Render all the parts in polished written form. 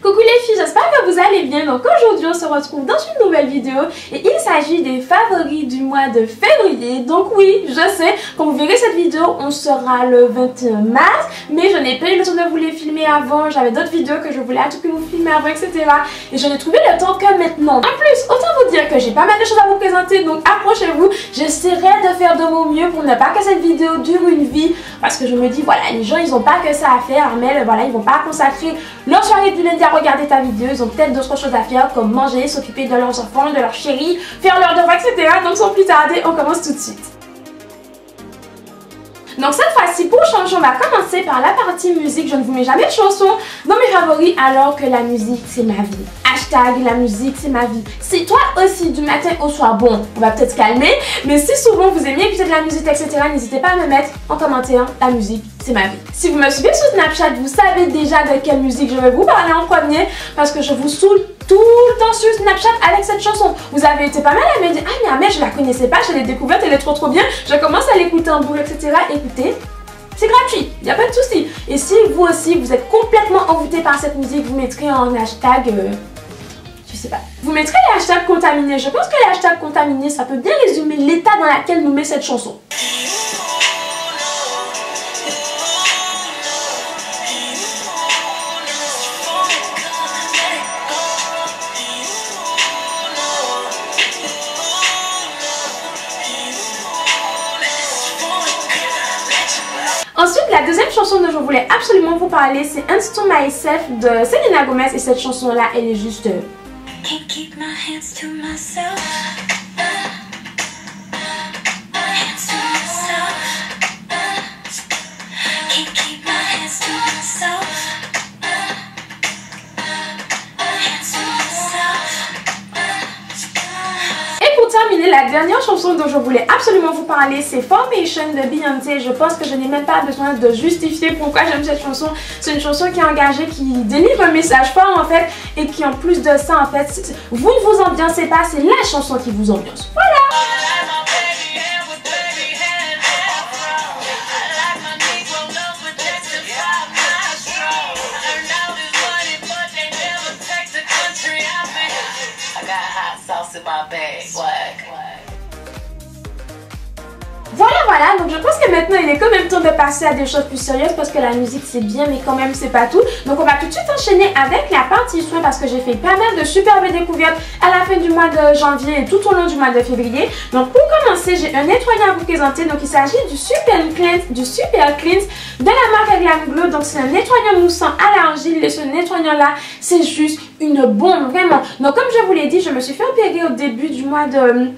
Coucou les filles, j'espère que vous allez bien. Donc aujourd'hui on se retrouve dans une nouvelle vidéo et il s'agit des favoris du mois de février. Donc oui, je sais, quand vous verrez cette vidéo, on sera le 21 mars, mais je n'ai pas eu le temps de vous les filmer avant. J'avais d'autres vidéos que je voulais à tout prix vous filmer avant, etc. Et je n'ai trouvé le temps que maintenant. En plus, autant vous dire que j'ai pas mal de choses à vous présenter, donc approchez-vous. J'essaierai de faire de mon mieux pour ne pas que cette vidéo dure une vie, parce que je me dis, voilà, les gens ils ont pas que ça à faire, mais voilà, ils vont pas consacrer leur soirée du lundi à regarder ta vidéo, ils ont peut-être d'autres choses à faire comme manger, s'occuper de leurs enfants, de leurs chéris, faire leurs devoirs, etc. Donc sans plus tarder, on commence tout de suite. Donc cette fois-ci, pour changer, on va commencer par la partie musique. Je ne vous mets jamais de chansons dans mes favoris alors que la musique c'est ma vie. Hashtag la musique c'est ma vie. Si toi aussi du matin au soir, bon, on va peut-être se calmer, mais si souvent vous aimez écouter de la musique, etc., n'hésitez pas à me mettre en commentaire la musique c'est ma vie. Si vous me suivez sur Snapchat, vous savez déjà de quelle musique je vais vous parler en premier parce que je vous saoule tout le temps sur Snapchat avec cette chanson. Vous avez été pas mal à me dire, ah mais je la connaissais pas, je l'ai découverte, elle est trop bien, je commence à l'écouter en boucle, etc. Écoutez, c'est gratuit, il n'y a pas de souci. Et si vous aussi vous êtes complètement envoûté par cette musique, vous mettrez en hashtag, je sais pas, vous mettrez les hashtags contaminés. Je pense que les hashtags contaminés, ça peut bien résumer l'état dans lequel nous met cette chanson. Ensuite, la deuxième chanson dont je voulais absolument vous parler, c'est Hands to Myself de Selena Gomez. Et cette chanson-là, elle est juste... Can't keep my hands to myself. Hands to myself. Can't keep my hands to myself. Terminer, la dernière chanson dont je voulais absolument vous parler, c'est Formation de Beyoncé. Je pense que je n'ai même pas besoin de justifier pourquoi j'aime cette chanson. C'est une chanson qui est engagée, qui délivre un message fort en fait, et qui en plus de ça en fait, vous ne vous ambiancez pas, c'est la chanson qui vous ambiance. Voilà. Voilà, donc je pense que maintenant il est quand même temps de passer à des choses plus sérieuses parce que la musique c'est bien mais quand même c'est pas tout. Donc on va tout de suite enchaîner avec la partie soins parce que j'ai fait pas mal de superbes découvertes à la fin du mois de janvier et tout au long du mois de février. Donc pour commencer, j'ai un nettoyant à vous présenter. Donc il s'agit du Super Cleanse de la marque Glam Glow. Donc c'est un nettoyant moussant à l'argile et ce nettoyant là c'est juste une bombe vraiment. Donc comme je vous l'ai dit, je me suis fait opérer au début du mois de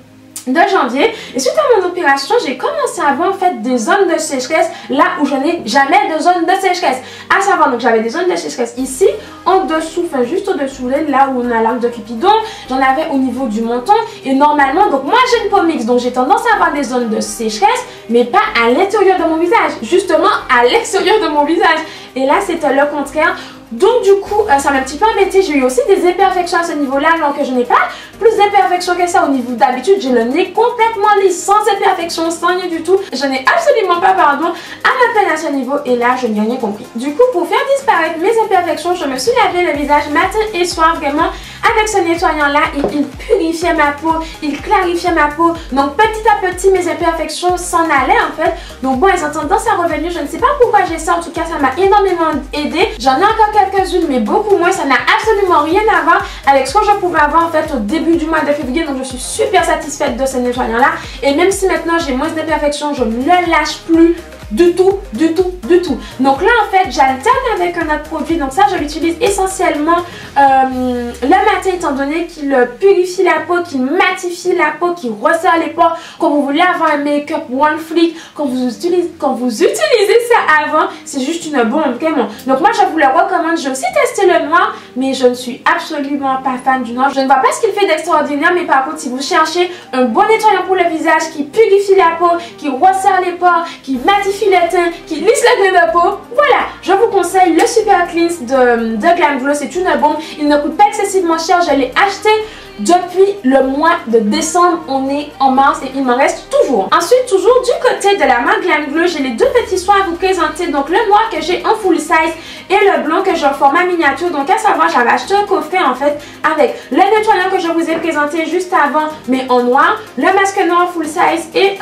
janvier et suite à mon opération j'ai commencé à avoir en fait des zones de sécheresse là où je n'ai jamais de zone de sécheresse, à savoir donc j'avais des zones de sécheresse ici en dessous, enfin juste au dessous là où on a l'arc de Cupidon, j'en avais au niveau du menton et normalement donc moi j'ai une peau mixte donc j'ai tendance à avoir des zones de sécheresse mais pas à l'intérieur de mon visage, justement à l'extérieur de mon visage et là c'était le contraire. Donc du coup, ça m'a un petit peu embêté. J'ai eu aussi des imperfections à ce niveau-là, alors que je n'ai pas plus d'imperfections que ça au niveau d'habitude. J'ai le nez complètement lisse, sans imperfections, sans rien du tout. Je n'ai absolument pas, pardon, à ma peine à ce niveau. Et là, je n'ai rien compris. Du coup, pour faire disparaître mes imperfections, je me suis lavé le visage matin et soir, vraiment, avec ce nettoyant-là. Il purifiait ma peau, il clarifiait ma peau. Donc petit à petit, mes imperfections s'en allaient en fait. Donc bon, elles ont tendance à revenir. Je ne sais pas pourquoi j'ai ça. En tout cas, ça m'a énormément aidé. J'en ai encore quelques-unes mais beaucoup moins, ça n'a absolument rien à voir avec ce que je pouvais avoir en fait au début du mois de février, donc je suis super satisfaite de ce nettoyant là et même si maintenant j'ai moins d'imperfections, je ne le lâche plus du tout. Donc là en fait j'alterne avec un autre produit, donc ça je l'utilise essentiellement le matin étant donné qu'il purifie la peau, qu'il matifie la peau, qu'il resserre les pores. Quand vous voulez avoir un make-up one flick, quand vous utilisez ça avant, c'est juste une bombe vraiment. Donc moi je vous le recommande. J'ai aussi testé le noir mais je ne suis absolument pas fan du noir. Je ne vois pas ce qu'il fait d'extraordinaire, mais par contre si vous cherchez un bon nettoyant pour le visage qui purifie la peau, qui resserre les pores, qui matifie le teint, qui lisse le grain de peau, voilà, je vous conseille le Super Cleanse de Glam Glow. C'est une bombe, il ne coûte pas excessivement cher, je l'ai acheté depuis le mois de décembre. On est en mars et il m'en reste toujours. Ensuite, toujours du côté de la marque Glam Glow, j'ai les deux petits soins à vous présenter. Donc le noir que j'ai en full size et le blond que j'ai en format miniature. Donc à savoir, j'avais acheté un coffret en fait avec le nettoyant que je vous ai présenté juste avant, mais en noir, le masque noir full size et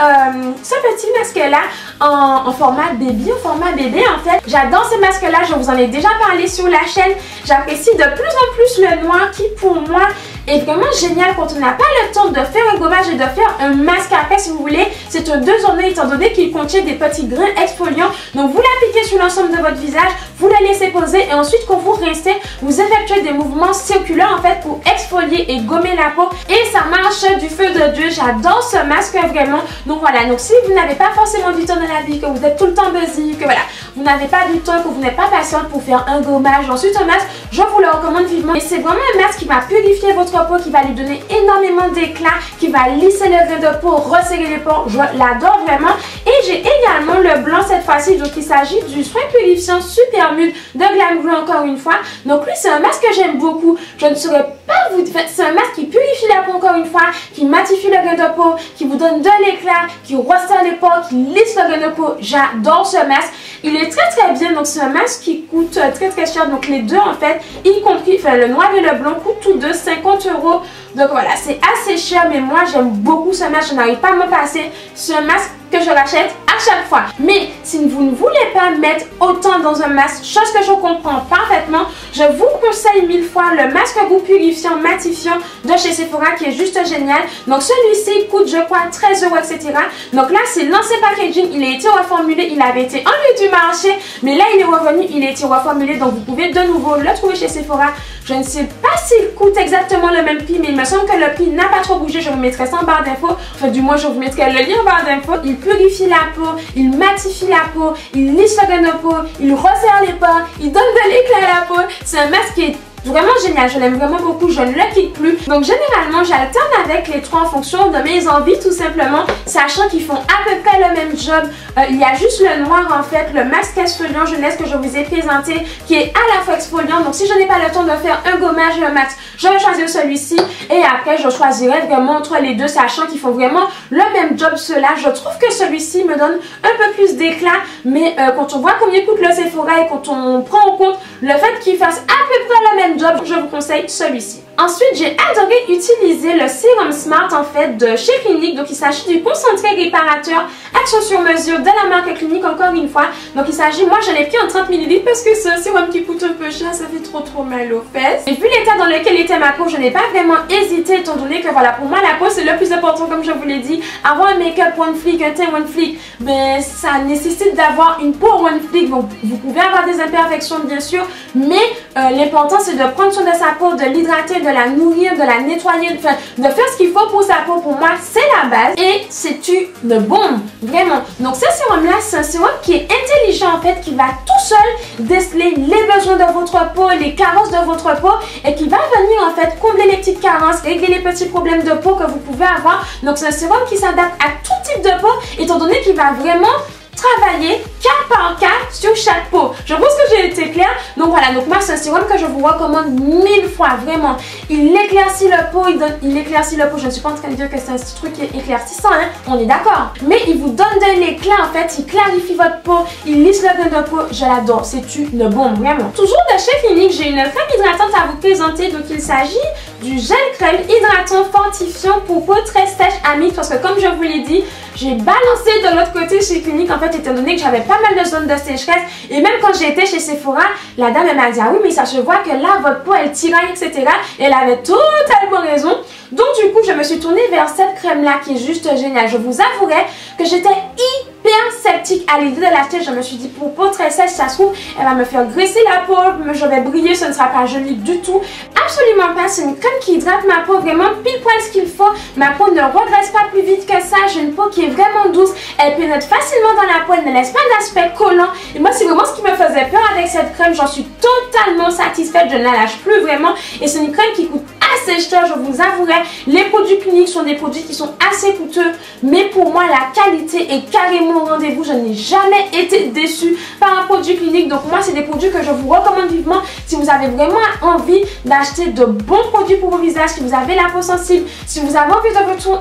ce petit masque là en format baby, en fait. J'adore ces masques là, je vous en ai déjà parlé sur la chaîne. J'apprécie de plus en plus le noir qui pour moi est vraiment génial quand on n'a pas le temps de faire un gommage et de faire un masque après si vous voulez. C'est un 2 en 1 étant donné qu'il contient des petits grains exfoliants. Donc vous l'appliquez sur l'ensemble de votre visage, vous la laissez poser et ensuite quand vous rincez, vous effectuez des mouvements circulaires en fait pour exfolier et gommer la peau et ça marche du feu de Dieu. J'adore ce masque vraiment. Donc voilà, donc si vous n'avez pas forcément du temps dans la vie, que vous êtes tout le temps busy, que voilà, vous n'avez pas du temps, que vous n'êtes pas patiente pour faire un gommage, ensuite un masque, je vous le recommande vivement. Et c'est vraiment un masque qui va purifier votre peau, qui va lui donner énormément d'éclat, qui va lisser le grain de peau, resserrer les pores. Je l'adore vraiment. Et j'ai également le blanc cette fois-ci, donc il s'agit du soin purifiant Super Nude de Glam Glow encore une fois. Donc lui c'est un masque que j'aime beaucoup. Je ne saurais pas vous dire, c'est un masque qui purifie la peau encore une fois, qui matifie le grain de peau, qui vous donne de l'éclat, qui resserre les pores, qui lisse le grain de peau. J'adore ce masque. Il est très bien, donc c'est un masque qui coûte très cher, donc les deux en fait, y compris le noir et le blanc coûtent tous deux 50 €. Donc voilà, c'est assez cher, mais moi j'aime beaucoup ce masque, je n'arrive pas à me passer. C'est un masque que je rachète à chaque fois. Mais si vous ne voulez pas mettre autant dans un masque, chose que je comprends parfaitement, je vous conseille 1000 fois le masque goût purifiant matifiant de chez Sephora qui est juste génial. Donc celui-ci coûte je crois 13 €, etc. Donc là c'est l'ancien packaging, il a été reformulé, il avait été enlevé du marché, mais là il est revenu, il a été reformulé, donc vous pouvez de nouveau le trouver chez Sephora. Je ne sais pas s'il coûte exactement le même prix, mais il me semble que le prix n'a pas trop bougé. Je vous mettrai ça en barre d'infos. Enfin, du moins, je vous mettrai le lien en barre d'infos. Il purifie la peau, il matifie la peau, il lisse le grain de peau, il resserre les pores, il donne de l'éclat à la peau. C'est un masque qui est vraiment génial, je l'aime vraiment beaucoup, je ne le quitte plus. Donc généralement j'alterne avec les trois en fonction de mes envies tout simplement, sachant qu'ils font à peu près le même job. Il y a juste le noir en fait, le masque exfoliant jeunesse que je vous ai présenté qui est à la fois exfoliant. Donc si je n'ai pas le temps de faire un gommage et un max, je vais choisir celui-ci et après je choisirai vraiment entre les deux, sachant qu'ils font vraiment le même job ceux-là. Je trouve que celui-ci me donne un peu plus d'éclat, mais quand on voit combien coûte le Sephora et quand on prend en compte le fait qu'il fasse à peu près le même job, je vous conseille celui-ci. Ensuite, j'ai adoré utiliser le sérum Smart en fait de chez Clinique. Donc il s'agit du concentré réparateur action sur mesure de la marque Clinique encore une fois. Donc il s'agit, moi je l'ai pris en 30 ml parce que c'est un sérum qui coûte un peu cher, ça fait trop mal aux fesses. Et vu l'état dans lequel était ma peau, je n'ai pas vraiment hésité étant donné que voilà, pour moi la peau c'est le plus important comme je vous l'ai dit. Avoir un make-up one flick, un teint one flick, ben ça nécessite d'avoir une peau one flick. Donc vous pouvez avoir des imperfections bien sûr, mais l'important c'est de prendre soin de sa peau, de l'hydrater, de la nourrir, de la nettoyer, enfin de faire ce qu'il faut pour sa peau. Pour moi c'est la base et c'est une bombe, vraiment. Donc ce sérum là c'est un sérum qui est intelligent en fait, qui va tout seul déceler les besoins de votre peau, les carences de votre peau et qui va venir en fait combler les petites carences, régler les petits problèmes de peau que vous pouvez avoir. Donc c'est un sérum qui s'adapte à tout type de peau étant donné qu'il va vraiment travailler cas par cas sur chaque peau. Je pense que j'ai été claire. Donc voilà, donc moi c'est un sérum que je vous recommande 1000 fois, vraiment. Il éclaircit le peau, il éclaircit le peau. Je ne suis pas en train de dire que c'est un petit truc qui est éclaircissant, hein, on est d'accord. Mais il vous donne de l'éclat en fait, il clarifie votre peau, il lisse le grain de peau. Je l'adore, c'est une bombe, vraiment. Toujours de chez Clinique, j'ai une crème hydratante à vous présenter. Donc il s'agit du gel crème hydratant fortifiant pour peau très sèche à mixte, parce que comme je vous l'ai dit, j'ai balancé de l'autre côté chez Clinique en fait, étant donné que j'avais pas mal de zones de sécheresse. Et même quand j'étais chez Sephora, la dame elle m'a dit ah oui mais ça se voit que là votre peau elle tiraille etc. Et elle avait totalement raison. Donc du coup je me suis tournée vers cette crème là qui est juste géniale. Je vous avouerai que j'étais hyper sceptique à l'idée de l'acheter. Je me suis dit pour peau très sèche ça se trouve elle va me faire graisser la peau, je vais briller, ce ne sera pas joli du tout. Absolument pas, c'est une crème qui hydrate ma peau vraiment pile poil ce qu'il faut. Ma peau ne regresse pas plus vite que ça, j'ai une peau qui est vraiment douce, elle pénètre facilement dans la peau, elle ne laisse pas d'aspect collant. Et moi c'est vraiment ce qui me faisait peur avec cette crème, j'en suis totalement satisfaite, je ne la lâche plus vraiment. Et c'est une crème qui coûte assez cher, je vous avouerai. Les produits Clinique sont des produits qui sont assez coûteux, mais pour moi la qualité est carrément au rendez-vous. Je n'ai jamais été déçue par un produit Clinique, donc moi c'est des produits que je vous recommande vivement si vous avez vraiment envie d'acheter de bons produits pour vos visages, si vous avez la peau sensible, si vous avez envie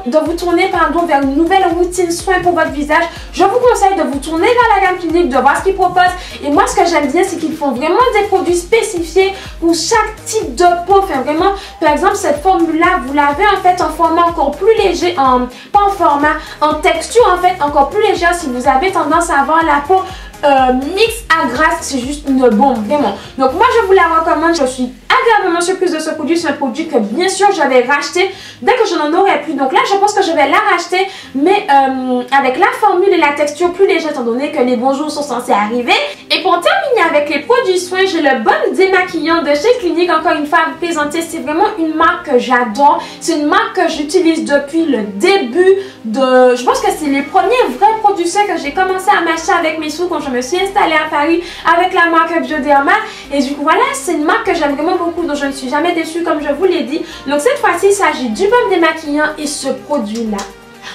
de vous tourner vers une nouvelle routine soin pour votre visage. Je vous conseille de vous tourner vers la gamme Clinique, de voir ce qu'ils proposent. Et moi ce que j'aime bien, c'est qu'ils font vraiment des produits spécifiés pour chaque type de peau. Enfin, vraiment, par exemple, cette formule-là, vous l'avez en fait en format encore plus léger, pas en format, en texture en fait encore plus légère si vous avez tendance à avoir la peau mix à grasse. C'est juste une bombe, vraiment. Donc moi je vous la recommande, je suis agréablement surprise de ce produit. C'est un produit que bien sûr j'avais racheté dès que je n'en aurais plus. Donc là je pense que je vais la racheter, mais avec la formule et la texture plus légère, étant donné que les bons jours sont censés arriver. Et pour terminer avec les produits soins, j'ai le Balm démaquillant de chez Clinique. Encore une fois à vous présenter, c'est vraiment une marque que j'adore. C'est une marque que j'utilise depuis le début de... Je pense que c'est les premiers vrais produits soins que j'ai commencé à m'acheter avec mes sous quand je me suis installée à Paris avec la marque Bioderma. Et du coup voilà, c'est une marque que j'aime vraiment beaucoup, dont je ne suis jamais déçue comme je vous l'ai dit. Donc cette fois-ci il s'agit du Balm démaquillant et ce produit là,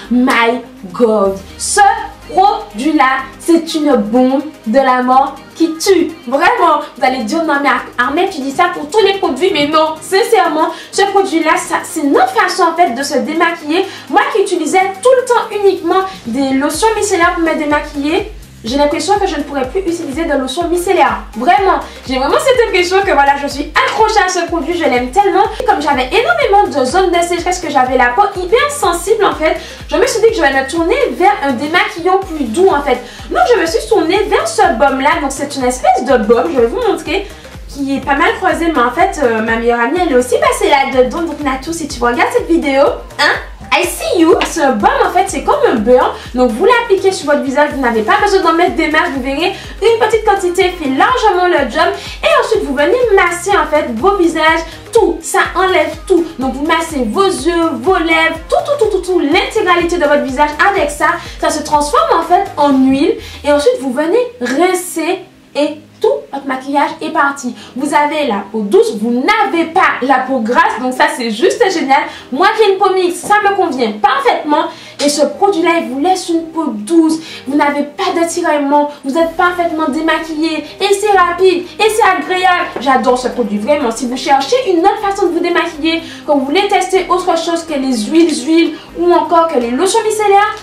my god, ce produit là c'est une bombe de la mort qui tue. Vraiment, vous allez dire non mais Armelle tu dis ça pour tous les produits, mais non, sincèrement ce produit là c'est notre façon en fait de se démaquiller. Moi qui utilisais tout le temps uniquement des lotions micellaires pour me démaquiller, j'ai l'impression que je ne pourrais plus utiliser de lotion micellaire. Vraiment, j'ai vraiment cette impression que voilà, je suis accrochée à ce produit, je l'aime tellement. Comme j'avais énormément de zones de sécheresse, que j'avais la peau hyper sensible en fait, je me suis dit que je vais me tourner vers un démaquillant plus doux en fait. Donc je me suis tournée vers ce baume là, donc c'est une espèce de baume, je vais vous montrer, qui est pas mal creusé, mais en fait ma meilleure amie elle est aussi passée là-dedans. Donc Natou, si tu regardes cette vidéo, hein, I see you. Ce baume en fait c'est comme un beurre, donc vous l'appliquez sur votre visage, vous n'avez pas besoin d'en mettre des masses, vous verrez une petite quantité fait largement le job. Et ensuite vous venez masser en fait vos visages, tout, ça enlève tout. Donc vous massez vos yeux, vos lèvres, tout, l'intégralité de votre visage avec ça. Ça se transforme en fait en huile et ensuite vous venez rincer et tout votre maquillage est parti. Vous avez la peau douce, vous n'avez pas la peau grasse, donc ça c'est juste génial. Moi qui ai une peau mixte, ça me convient parfaitement. Et ce produit là il vous laisse une peau douce, vous n'avez pas de tiraillement, vous êtes parfaitement démaquillé et c'est rapide et c'est agréable. J'adore ce produit vraiment. Si vous cherchez une autre façon de vous démaquiller, quand vous voulez tester autre chose que les huiles ou encore que les lotions micellaires,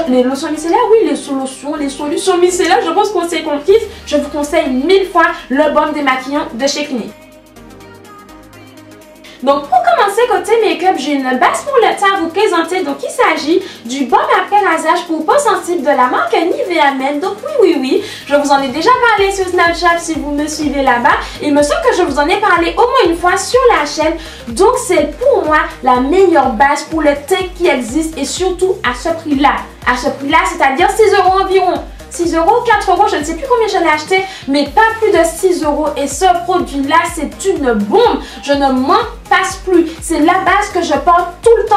les lotions micellaires, oui, les solutions micellaires, je pense qu'on s'est comprise. Je vous conseille 1000 fois le baume démaquillant de chez Clinique. Donc pour commencer côté make-up, j'ai une base pour le teint à vous présenter. Donc il s'agit du baume après rasage pour peau sensible de la marque Nivea Men. Donc oui, je vous en ai déjà parlé sur Snapchat si vous me suivez là-bas. Il me semble que je vous en ai parlé au moins une fois sur la chaîne. Donc c'est pour moi la meilleure base pour le teint qui existe et surtout à ce prix-là. À ce prix-là, c'est-à-dire 6 € environ. 6 €, 4 €, je ne sais plus combien je l'ai acheté, mais pas plus de 6 €. Et ce produit-là, c'est une bombe. Je ne m'en passe plus. C'est la base que je porte tout le temps.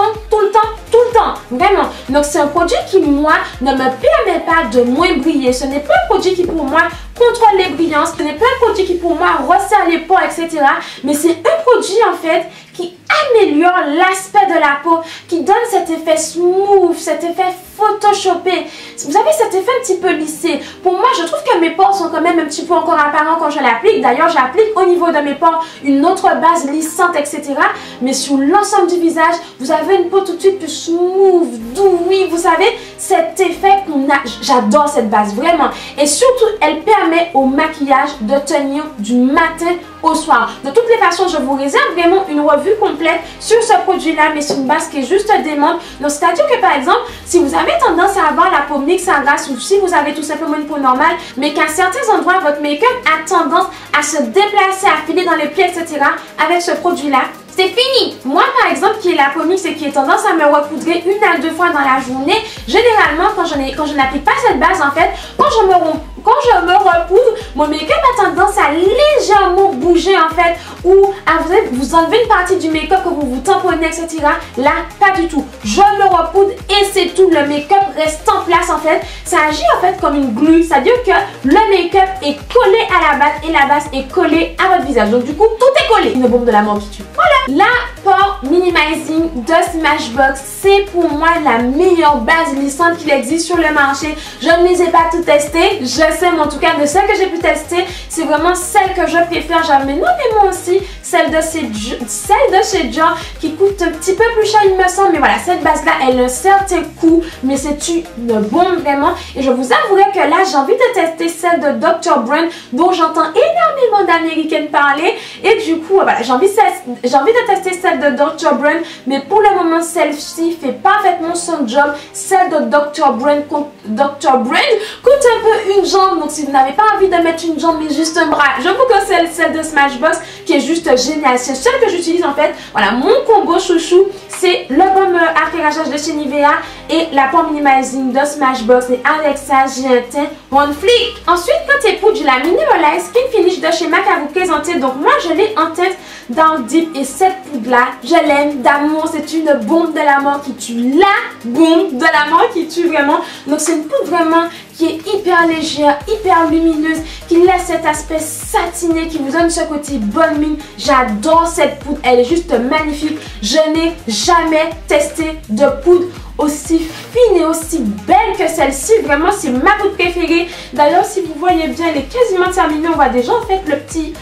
Vraiment. Donc, c'est un produit qui, moi, ne me permet pas de moins briller. Ce n'est pas un produit qui, pour moi, contrôle les brillances. Ce n'est pas un produit qui, pour moi, resserre les pores, etc. Mais c'est un produit, en fait, qui améliore l'aspect de la peau, qui donne cet effet smooth, cet effet photoshopé. Vous avez cet effet un petit peu lissé. Pour moi, je trouve que mes pores sont quand même un petit peu encore apparents quand je l'applique. D'ailleurs, j'applique au niveau de mes pores une autre base lissante, etc. Mais sur l'ensemble du visage, vous avez une peau tout de suite plus smooth, doux. Oui, vous savez, cet effet qu'on a. J'adore cette base, vraiment. Et surtout, elle permet au maquillage de tenir du matin au soir. De toutes les façons, je vous réserve vraiment une revue complète sur ce produit-là, mais c'est une base qui est juste démente. Donc, c'est-à-dire que, par exemple, si vous avez tendance à avoir la peau mixte en grasse ou si vous avez tout simplement une peau normale, mais qu'à certains endroits, votre make-up a tendance à se déplacer, à filer dans les plis, etc., avec ce produit-là, c'est fini. Moi, par exemple, qui ai la peau mixte et qui ai tendance à me repoudrer 1 à 2 fois dans la journée, généralement, quand je n'applique pas cette base, en fait, quand je me repoudre, mon make-up a tendance à légèrement bouger, en fait, ou à vous enlever une partie du make-up que vous tamponnez, etc. Là, pas du tout. Je me repoudre et c'est tout. Le make-up reste en place, en fait. Ça agit, en fait, comme une glue. C'est-à-dire que le make-up est collé à la base et la base est collée à votre visage. Donc, du coup, tout est collé. Une bombe de la mort qui tue. Voilà! La Pore Minimizing de Smashbox, c'est pour moi la meilleure base lissante qu'il existe sur le marché. Je ne les ai pas toutes testées, je sais, mais en tout cas de celles que j'ai pu tester, c'est vraiment celle que je préfère. J'aime énormément aussi celle de chez Dior qui coûte un petit peu plus cher il me semble, mais voilà, cette base là elle a un certain coût, mais c'est une bombe vraiment. Et je vous avouerai que là j'ai envie de tester celle de Dr. Brand dont j'entends énormément d'américaines parler, et du coup voilà, j'ai envie de tester celle de Dr. Brand, mais pour le moment celle-ci fait parfaitement son job. Celle de Dr. Brand coûte un peu une jambe, donc si vous n'avez pas envie de mettre une jambe mais juste un bras, je vous conseille celle de Smashbox qui est juste géniale. C'est celle que j'utilise en fait. Voilà, mon combo chouchou, c'est le baume après-rasage de chez Nivea et la Pore Minimizing de Smashbox, et avec ça j'ai un teint on fleek. Ensuite, côté poudre, j'ai la Mineralize Skin Finish de chez MAC à vous présenter. Donc moi je l'ai en tête dans Deep, et cette poudre là je l'aime d'amour. C'est une bombe de la mort qui tue, la bombe de la mort qui tue vraiment. Donc c'est une poudre vraiment qui est hyper légère, hyper lumineuse, qui laisse cet aspect satiné, qui vous donne ce côté bonne mine. J'adore cette poudre, elle est juste magnifique. Je n'ai jamais testé de poudre aussi fine et aussi belle que celle-ci. Vraiment, c'est ma poudre préférée. D'ailleurs, si vous voyez bien, elle est quasiment terminée. On voit déjà en fait le petit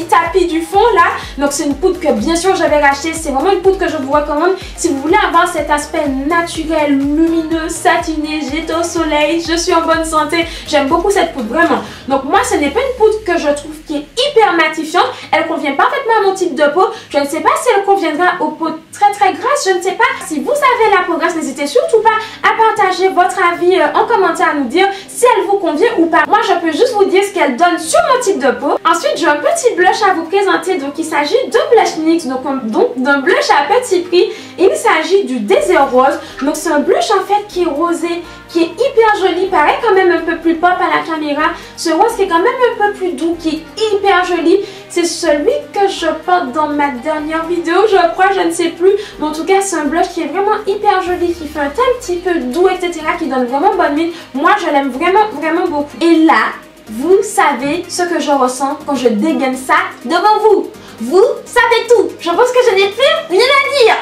tapis du fond là. Donc c'est une poudre que bien sûr j'avais racheté. C'est vraiment une poudre que je vous recommande si vous voulez avoir cet aspect naturel, lumineux, satiné. J'étais au soleil, je suis en bonne santé. J'aime beaucoup cette poudre, vraiment. Donc moi, ce n'est pas une poudre que je trouve qui est hyper matifiante. Elle convient parfaitement à mon type de peau. Je ne sais pas si elle conviendra aux peaux très grasses. Je ne sais pas. Si vous avez la peau grasse, n'hésitez surtout pas à partager votre avis en commentaire, à nous dire si elle vous convient ou pas. Moi, je peux juste vous dire ce qu'elle donne sur mon type de peau. Ensuite, j'ai un petit blush à vous présenter. Donc, il s'agit de Blush NYX, donc d'un blush à petit prix. Il s'agit du Désert Rose. Donc, c'est un blush en fait qui est rosé, qui est hyper joli, paraît quand même un peu plus pop à la caméra. Ce rose qui est quand même un peu plus doux, qui est hyper joli. C'est celui que je porte dans ma dernière vidéo, je crois, je ne sais plus. Mais en tout cas, c'est un blush qui est vraiment hyper joli, qui fait un teint un petit peu doux, etc. Qui donne vraiment bonne mine. Moi, je l'aime vraiment beaucoup. Et là, vous savez ce que je ressens quand je dégaine ça devant vous. Vous savez tout. Je pense que je n'ai plus rien à dire.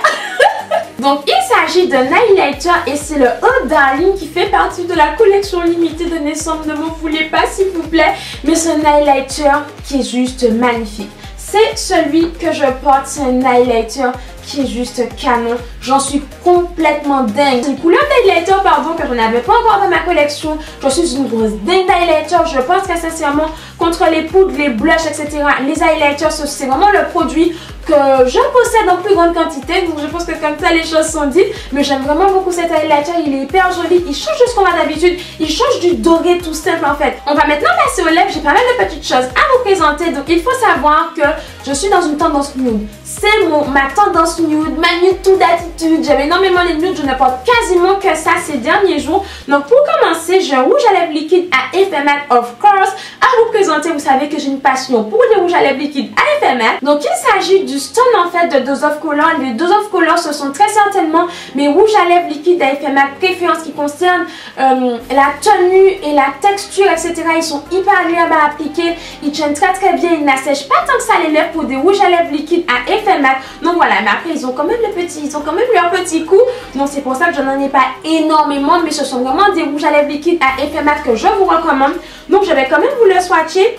Donc il s'agit d'un highlighter et c'est le Oh Darling qui fait partie de la collection limitée de naissance. Ne m'en voulez pas s'il vous plaît. Mais c'est un highlighter qui est juste magnifique. C'est celui que je porte, c'est un highlighter qui est juste canon. J'en suis complètement dingue. C'est une couleur d'highlighter, pardon, que je n'avais pas encore dans ma collection. Je suis une grosse dingue d'highlighter. Je pense que sincèrement, contre les poudres, les blushs, etc., les highlighters, c'est vraiment le produit que je possède en plus grande quantité. Donc je pense que comme ça, les choses sont dites. Mais j'aime vraiment beaucoup cet highlighter. Il est hyper joli. Il change de ce qu'on a d'habitude. Il change du doré tout simple en fait. On va maintenant passer aux lèvres. J'ai pas mal de petites choses à vous présenter. Donc il faut savoir que je suis dans une tendance nude. C'est ma tendance nude, ma nude toute d'attitude. J'aime énormément les nudes, je ne porte quasiment que ça ces derniers jours. Donc pour commencer, j'ai un rouge à lèvres liquide à effet mat, of course, à vous présenter. Vous savez que j'ai une passion pour les rouges à lèvres liquides à effet mat. Donc il s'agit du Stone en fait de Dose of Color. Les Dose of Color, ce sont très certainement mes rouges à lèvres liquides à effet mat préférés en ce qui concerne la tenue et la texture, etc. Ils sont hyper agréables à appliquer. Ils tiennent très bien. Ils n'assèchent pas tant que ça les lèvres pour des rouges à lèvres liquides à effet mat. Donc voilà, mais après ils ont quand même leur petit coup. Donc c'est pour ça que je n'en ai pas énormément, mais ce sont vraiment des rouges à lèvres liquides à effet mat que je vous recommande. Donc je vais quand même vous le swatcher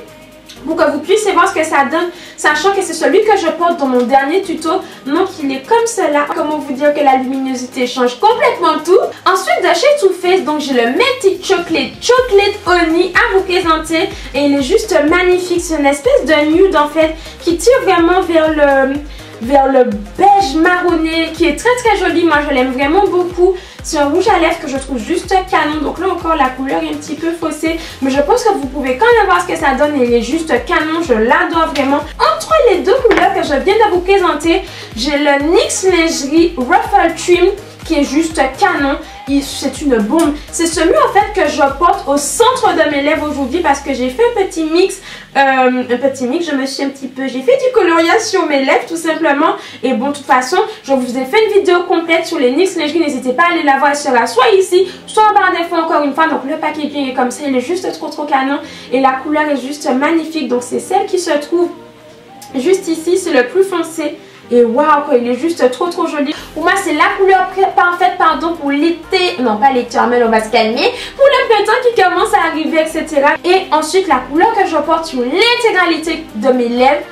pour que vous puissiez voir ce que ça donne, sachant que c'est celui que je porte dans mon dernier tuto. Donc il est comme cela. Comment vous dire que la luminosité change complètement tout. Ensuite de chez Too Faced, donc j'ai le Melted Chocolate Honey à vous présenter. Et il est juste magnifique. C'est une espèce de nude en fait qui tire vraiment vers le beige marronné, qui est très joli. Moi je l'aime vraiment beaucoup. C'est un rouge à lèvres que je trouve juste canon. Donc là encore la couleur est un petit peu faussée, mais je pense que vous pouvez quand même voir ce que ça donne. Il est juste canon, je l'adore vraiment. Entre les deux couleurs que je viens de vous présenter, j'ai le NYX Lingerie Ruffle Trim qui est juste canon. C'est une bombe. C'est celui en fait que je porte au centre de mes lèvres aujourd'hui parce que j'ai fait un petit mix. J'ai fait du coloriage sur mes lèvres tout simplement. Et bon, de toute façon, je vous ai fait une vidéo complète sur les NYX Lingerie. N'hésitez pas à aller la voir, elle sera soit ici, soit en barre d'infos encore une fois. Donc le packaging est comme ça, il est juste trop canon. Et la couleur est juste magnifique. Donc c'est celle qui se trouve juste ici, c'est le plus foncé. Et waouh quoi, il est juste trop joli. Pour moi c'est la couleur parfaite pour l'été, non pas l'été, mais on va se calmer, pour le printemps qui commence à arriver, etc. Et ensuite la couleur que je porte sur l'intégralité de mes lèvres,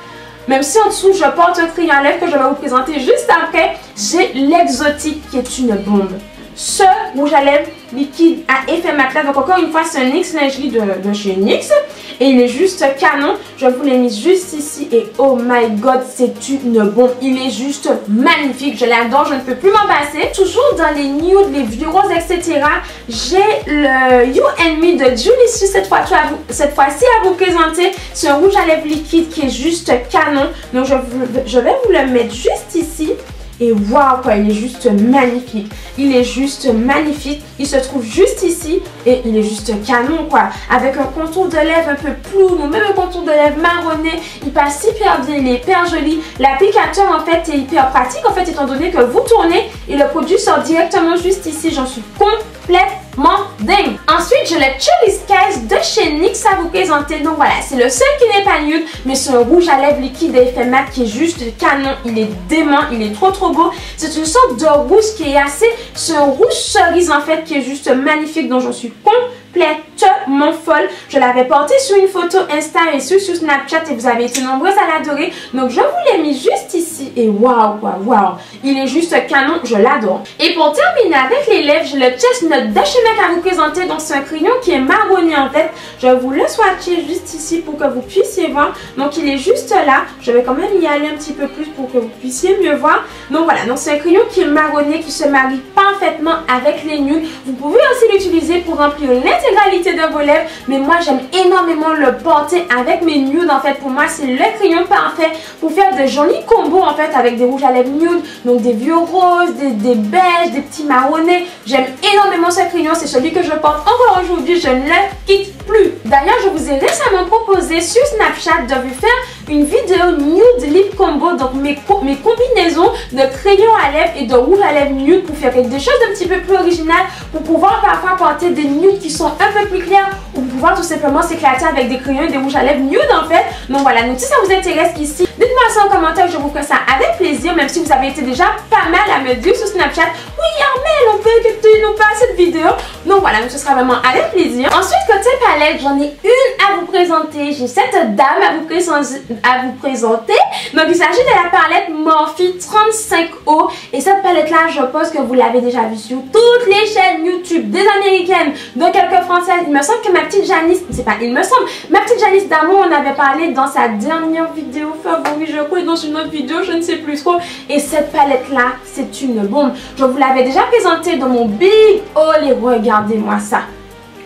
même si en dessous je porte un crayon à lèvres que je vais vous présenter juste après, j'ai l'Exotique qui est une bombe. Ce rouge à lèvres liquide à effet matelas, donc encore une fois c'est un NYX lingerie de chez NYX et il est juste canon. Je vous l'ai mis juste ici et oh my god c'est une bombe, il est juste magnifique, je l'adore, je ne peux plus m'en passer. Toujours dans les nudes, les vieux roses, etc. j'ai le You and Me de Julie Su cette fois-ci à vous présenter. C'est un rouge à lèvres liquide qui est juste canon, donc je vais vous le mettre juste ici. Et waouh quoi, il est juste magnifique. Il est juste magnifique. Il se trouve juste ici et il est juste canon quoi. Avec un contour de lèvres un peu ploum ou même un contour de lèvres marronné. Il passe hyper bien, il est hyper joli. L'applicateur en fait est hyper pratique en fait étant donné que vous tournez et le produit sort directement juste ici. J'en suis complètement dingue. Ensuite, j'ai le Cherry Skies de chez NYX à vous présenter. Donc voilà, c'est le seul qui n'est pas nude, mais c'est un rouge à lèvres liquide à effet mat qui est juste canon. Il est dément, il est trop beau. C'est une sorte de rouge qui est assez... C'est un rouge cerise en fait qui est juste magnifique, donc j'en suis complètement folle. Je l'avais porté sur une photo Insta et sur Snapchat et vous avez été nombreuses à l'adorer. Donc je vous l'ai mis juste ici et waouh quoi, waouh. Il est juste canon, je l'adore. Et pour terminer avec les lèvres, j'ai le Chestnut de chez MAC à vous présenter. Donc c'est un crayon qui est marronné en fait. Je vais vous le swatcher juste ici pour que vous puissiez voir. Donc il est juste là. Je vais quand même y aller un petit peu plus pour que vous puissiez mieux voir. Donc voilà, donc c'est un crayon qui est marronné, qui se marie parfaitement avec les nudes. Vous pouvez aussi l'utiliser pour remplir l'intégralité de vos lèvres, mais moi j'aime énormément le porter avec mes nudes. En fait pour moi c'est le crayon parfait pour faire de jolis combos en fait avec des rouges à lèvres nude, donc des vieux roses, des beiges, des petits marronnés. J'aime énormément ce crayon, c'est celui que je porte encore aujourd'hui, je ne le quitte plus. D'ailleurs je vous ai récemment proposé sur Snapchat de vous faire une vidéo nude lip combo, donc mes combinaisons de crayons à lèvres et de rouge à lèvres nude pour faire des choses un petit peu plus originales, pour pouvoir parfois porter des nudes qui sont un peu plus clairs ou pour pouvoir tout simplement s'éclater avec des crayons et des rouges à lèvres nude en fait. Donc voilà, donc si ça vous intéresse ici, dites-moi ça en commentaire, je vous ferai ça avec plaisir, même si vous avez été déjà pas mal à me dire sur Snapchat, oui Armelle, on peut écouter non pas cette vidéo. Donc voilà, donc ce sera vraiment avec plaisir. Ensuite côté palette, j'en ai une à vous présenter, j'ai cette dame à vous présenter. Donc il s'agit de la palette Morphe 35O et cette palette là je pense que vous l'avez déjà vue sur toutes les chaînes YouTube des américaines, de quelques françaises. Il me semble que ma petite Janice, c'est pas il me semble, ma petite Janice d'amour on avait parlé dans sa dernière vidéo favori je crois, dans une autre vidéo je ne sais plus trop. Et cette palette là c'est une bombe. Je vous l'avais déjà présentée dans mon big haul et regardez-moi ça.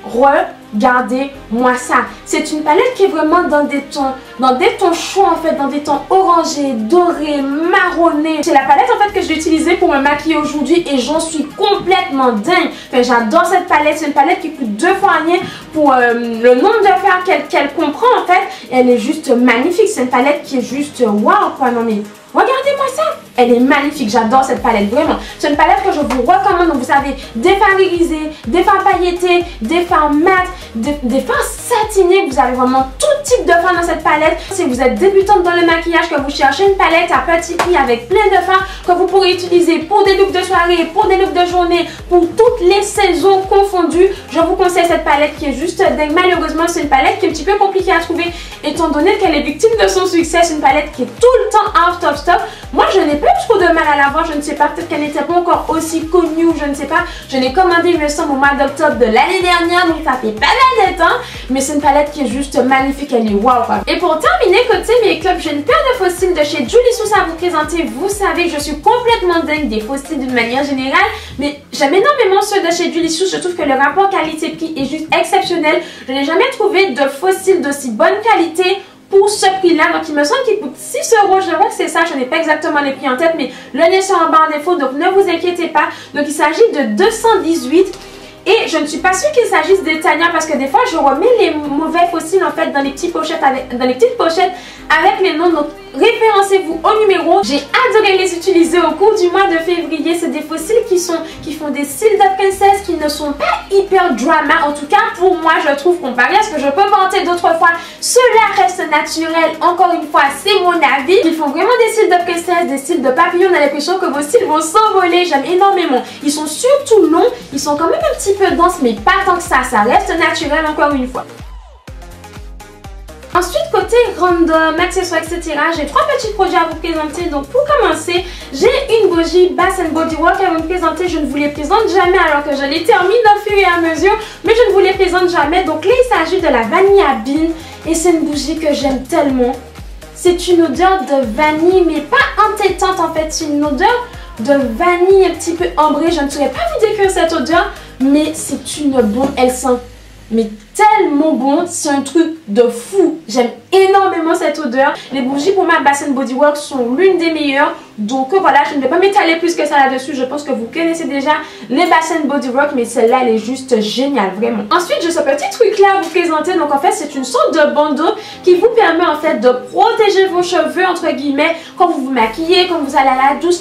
Regardez-moi ça. C'est une palette qui est vraiment dans des tons chauds en fait, dans des tons orangés, dorés, marronnés. C'est la palette en fait que j'ai utilisée pour me maquiller aujourd'hui et j'en suis complètement dingue. Enfin, j'adore cette palette. C'est une palette qui coûte 2 fois rien pour le nombre de fards qu'elle comprend en fait. Elle est juste magnifique. C'est une palette qui est juste waouh quoi. Non mais regardez-moi ça. Elle est magnifique, j'adore cette palette, vraiment. C'est une palette que je vous recommande. Donc vous avez des fards irisés, des fards pailletés, des fards mat, des fards satinés. Vous avez vraiment tout type de fards dans cette palette. Si vous êtes débutante dans le maquillage, que vous cherchez une palette à petit prix avec plein de fards que vous pourrez utiliser pour des looks de soirée, pour des looks de journée, pour toutes les saisons confondues, je vous conseille cette palette qui est juste dingue. Malheureusement, c'est une palette qui est un petit peu compliquée à trouver étant donné qu'elle est victime de son succès. C'est une palette qui est tout le temps out of stock. Moi, je n'ai pas trop de mal à l'avoir, je ne sais pas, peut-être qu'elle n'était pas encore aussi connue, je ne sais pas. Je l'ai commandée, il me semble, au mois d'octobre de l'année dernière, donc ça fait pas mal de temps. Mais c'est une palette qui est juste magnifique, elle est waouh quoi. Et pour terminer, côté make-up, j'ai une paire de faux cils de chez Julie Su à vous présenter. Vous savez que je suis complètement dingue des faux cils d'une manière générale, mais j'aime énormément ceux de chez Julie Su. Je trouve que le rapport qualité-prix est juste exceptionnel. Je n'ai jamais trouvé de faux cils d'aussi bonne qualité pour ce prix là. Donc il me semble qu'il coûte 6 €, je crois que c'est ça, je n'ai pas exactement les prix en tête, mais le lien sera en barre d'infos, donc ne vous inquiétez pas. Donc il s'agit de 218 et je ne suis pas sûre qu'il s'agisse des Tania parce que des fois je remets les mauvais fossiles en fait dans les petites pochettes avec les noms. Donc référencez-vous au numéro. J'ai adoré les utiliser au cours du mois de février. C'est des fossiles qui font des cils de princesse, qui ne sont pas hyper drama. En tout cas pour moi je trouve, comparé à ce que je peux vanter d'autres fois, cela reste naturel. Encore une fois c'est mon avis. Ils font vraiment des cils de princesse princesse, des styles de papillon. On a l'impression que vos styles vont s'envoler. J'aime énormément. Ils sont surtout longs, ils sont quand même un petit peu denses, mais pas tant que ça reste naturel encore une fois. Ensuite, côté random, accessoires, etc., j'ai 3 petits produits à vous présenter. Donc pour commencer, j'ai une bougie Bath & Body Works à vous présenter. Je ne vous les présente jamais alors que je les termine au fur et à mesure, mais je ne vous les présente jamais. Donc là, il s'agit de la vanille à bean et c'est une bougie que j'aime tellement. C'est une odeur de vanille, mais pas entêtante en fait. C'est une odeur de vanille un petit peu ambrée. Je ne saurais pas vous décrire cette odeur, mais c'est une bombe. Elle sent mais tellement bon, c'est un truc de fou. J'aime énormément cette odeur. Les bougies pour ma Bath & Body Works sont l'une des meilleures. Donc voilà, je ne vais pas m'étaler plus que ça là-dessus. Je pense que vous connaissez déjà les Bath & Body Works, mais celle-là, elle est juste géniale, vraiment. Ensuite, j'ai ce petit truc-là à vous présenter. Donc en fait, c'est une sorte de bandeau qui vous permet en fait de protéger vos cheveux, entre guillemets, quand vous vous maquillez, quand vous allez à la douche,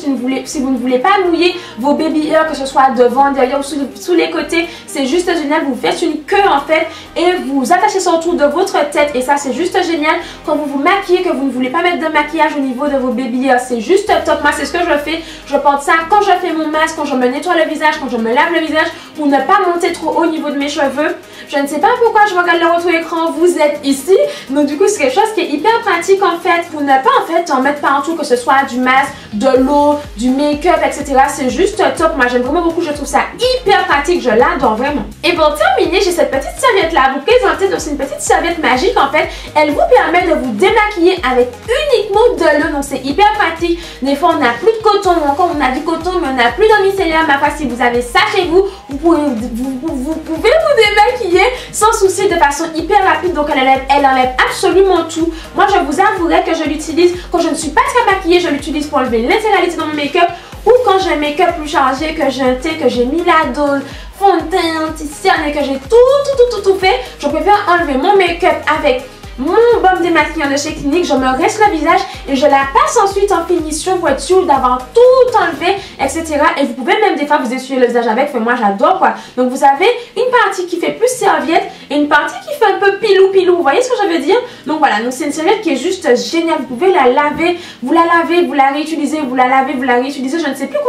si vous ne voulez pas mouiller vos baby hairs, que ce soit devant, derrière ou sous les côtés. C'est juste génial. Vous faites une queue en fait et vous attachez ça autour de votre tête. Et ça, c'est juste génial. Quand vous vous maquillez, que vous ne voulez pas mettre de maquillage au niveau de vos baby hairs, c'est juste top. Moi, c'est ce que je fais. Je porte ça quand je fais mon masque, quand je me nettoie le visage, quand je me lave le visage, pour ne pas monter trop haut au niveau de mes cheveux. Je ne sais pas pourquoi je regarde le retour écran, vous êtes ici. Donc du coup, c'est quelque chose qui est hyper pratique en fait, pour ne pas en fait en mettre partout, que ce soit du masque, de l'eau, du make-up, etc. C'est juste top. Moi, j'aime vraiment beaucoup. Je trouve ça hyper pratique. Je l'adore vraiment. Et pour terminer, j'ai cette petite serviette là à vous présenter. Donc c'est une petite serviette magique en fait. Elle vous permet de vous démaquiller avec uniquement de l'eau. Donc c'est hyper pratique. Des fois, on n'a plus de coton, ou encore on a du coton, mais on n'a plus d'eau micellaire. Ma foi, si vous avez ça chez vous, vous pouvez vous démaquiller sans souci de façon hyper rapide. Donc elle enlève absolument tout. Moi, je vous avouerai que je l'utilise quand je ne suis pas très maquillée. Je l'utilise pour enlever l'intégralité de mon make-up, ou quand j'ai un make-up plus chargé, que j'ai un thé, que j'ai mis la dose, fond de teint, anti-cerne et que j'ai tout fait. Je préfère enlever mon make-up avec mon baume démaquillant de chez Clinique, je me reste le visage et je la passe ensuite en finition pour être sûre d'avoir tout enlevé, etc. Et vous pouvez même des fois vous essuyer le visage avec, mais moi j'adore quoi. Donc vous avez une partie qui fait plus serviette et une partie qui fait un peu pilou, vous voyez ce que je veux dire? Donc voilà, donc c'est une serviette qui est juste géniale. Vous pouvez la laver, vous la réutilisez, vous la lavez, vous la réutilisez. Je ne sais plus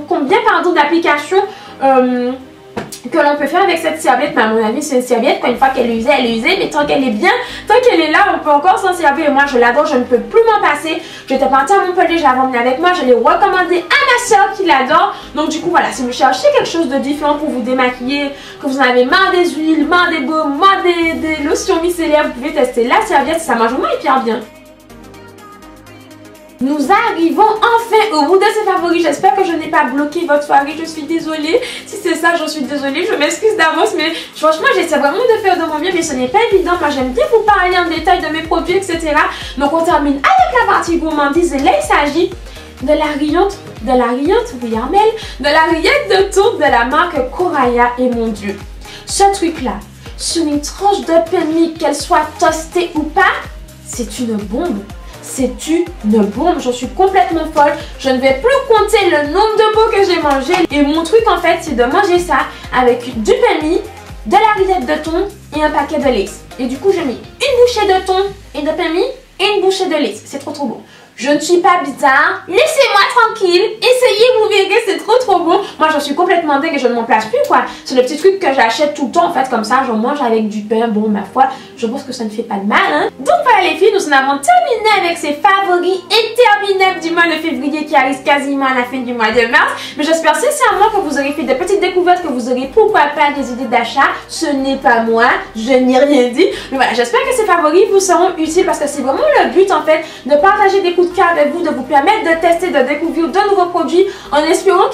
combien d'applications que l'on peut faire avec cette serviette, mais à mon avis c'est une serviette une fois qu'elle est usée, elle est usée, mais tant qu'elle est bien, tant qu'elle est là, on peut encore s'en servir. Et moi je l'adore, je ne peux plus m'en passer. J'étais partie à Montpellier, j'avais emmené avec moi, je l'ai recommandé à ma soeur qui l'adore. Donc du coup voilà, si vous cherchez quelque chose de différent pour vous démaquiller, que vous en avez marre des huiles, marre des baumes, marre des lotions micellaires, vous pouvez tester la serviette, ça marche vraiment hyper bien. Nous arrivons enfin au bout de ces favoris. J'espère que je n'ai pas bloqué votre soirée. Je suis désolée. Si c'est ça, je suis désolée. Je m'excuse d'avance. Mais franchement, j'essaie vraiment de faire de mon mieux. Mais ce n'est pas évident. Moi, j'aime bien vous parler en détail de mes produits, etc. Donc, on termine avec la partie gourmandise. Et là, il s'agit de la rayette de tourte de la marque Coraya. Et mon Dieu, ce truc-là, sur une tranche de pain de mie, qu'elle soit toastée ou pas, c'est une bombe. C'est une bombe, j'en suis complètement folle. Je ne vais plus compter le nombre de pots que j'ai mangé. Et mon truc en fait, c'est de manger ça avec du pain de mie, de la rillette de thon et un paquet de Lay's. Et du coup, j'ai mis une bouchée de thon et de pain de mie et une bouchée de Lay's. C'est trop bon. Je ne suis pas bizarre, laissez-moi tranquille, essayez, vous verrez, c'est trop bon. Moi j'en suis complètement dingue et je ne m'en place plus quoi. C'est le petit truc que j'achète tout le temps en fait, comme ça j'en mange avec du pain. Bon ma foi, je pense que ça ne fait pas de mal hein. Donc voilà les filles, nous en avons terminé avec ces favoris interminables du mois de février qui arrive quasiment à la fin du mois de mars. Mais j'espère sincèrement que vous aurez fait de petites découvertes, que vous aurez pourquoi pas des idées d'achat. Ce n'est pas moi, je n'ai rien dit. Mais voilà, j'espère que ces favoris vous seront utiles parce que c'est vraiment le but en fait, de partager des coups de cœur avec vous, de vous permettre de tester, de découvrir de nouveaux produits en espérant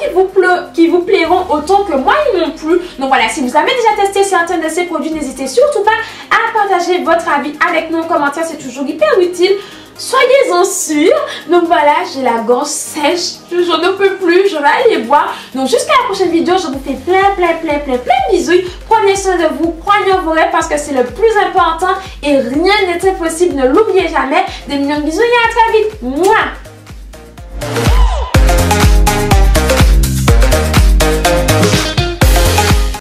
qu'ils vous plairont autant que moi ils m'ont plu. Donc voilà, si vous avez déjà testé certains de ces produits, n'hésitez surtout pas à partager votre avis avec nous en commentaire, c'est toujours hyper utile. Soyez-en sûrs. Donc voilà, j'ai la gorge sèche, je ne peux plus, je vais aller boire. Donc jusqu'à la prochaine vidéo, je vous fais plein de bisous. Prenez soin de vous, croyez en vos rêves parce que c'est le plus important et rien n'est impossible, ne l'oubliez jamais. Des millions de bisous et à très vite. Mouah.